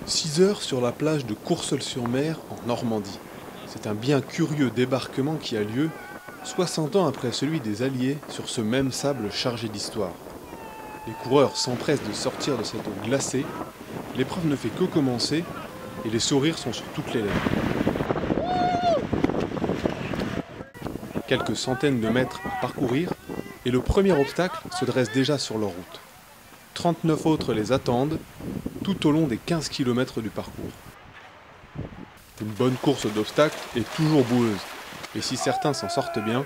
6 heures sur la plage de Courseulles-sur-Mer en Normandie. C'est un bien curieux débarquement qui a lieu 60 ans après celui des Alliés sur ce même sable chargé d'histoire. Les coureurs s'empressent de sortir de cette eau glacée, l'épreuve ne fait que commencer et les sourires sont sur toutes les lèvres. Quelques centaines de mètres à parcourir et le premier obstacle se dresse déjà sur leur route. 39 autres les attendent tout au long des 15 km du parcours. Une bonne course d'obstacles est toujours boueuse, et si certains s'en sortent bien,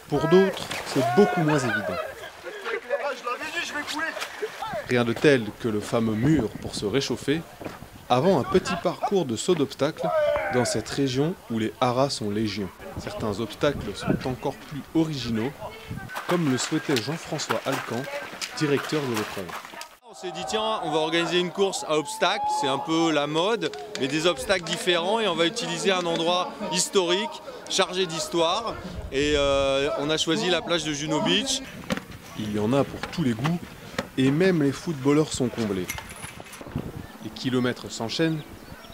pour d'autres, c'est beaucoup moins évident. Rien de tel que le fameux mur pour se réchauffer, avant un petit parcours de saut d'obstacles dans cette région où les haras sont légion. Certains obstacles sont encore plus originaux, comme le souhaitait Jean-François Alcan, directeur de l'épreuve. On s'est dit tiens, on va organiser une course à obstacles, c'est un peu la mode, mais des obstacles différents et on va utiliser un endroit historique, chargé d'histoire et on a choisi la plage de Juno Beach. Il y en a pour tous les goûts et même les footballeurs sont comblés. Les kilomètres s'enchaînent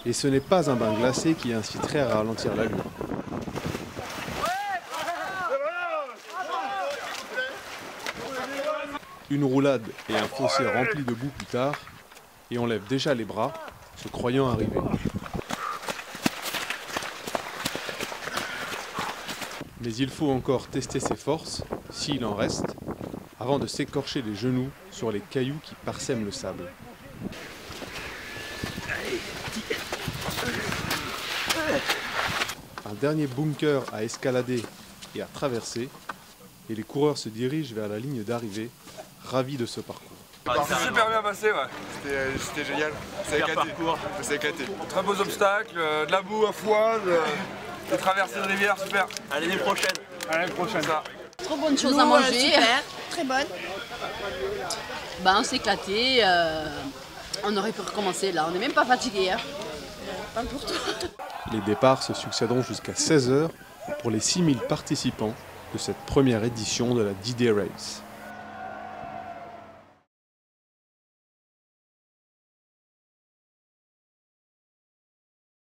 et ce n'est pas un bain glacé qui inciterait à ralentir l'allure. Une roulade et un fossé rempli de boue plus tard, et on lève déjà les bras, se croyant arriver. Mais il faut encore tester ses forces, s'il en reste, avant de s'écorcher les genoux sur les cailloux qui parsèment le sable. Un dernier bunker à escalader et à traverser, et les coureurs se dirigent vers la ligne d'arrivée, ravis de ce parcours. C'est super bien passé, ouais. C'était génial. C'est éclaté. Très beaux obstacles, de la boue à foie, des traversées de rivière, super. À l'année prochaine. À l'année prochaine. Ça. Trop bonnes choses à manger. Super, très bonne. On s'est éclaté. On aurait pu recommencer là. On n'est même pas fatigué. Hein. Pas pour toi. Les départs se succéderont jusqu'à 16 h pour les 6000 participants de cette première édition de la D-Day Race.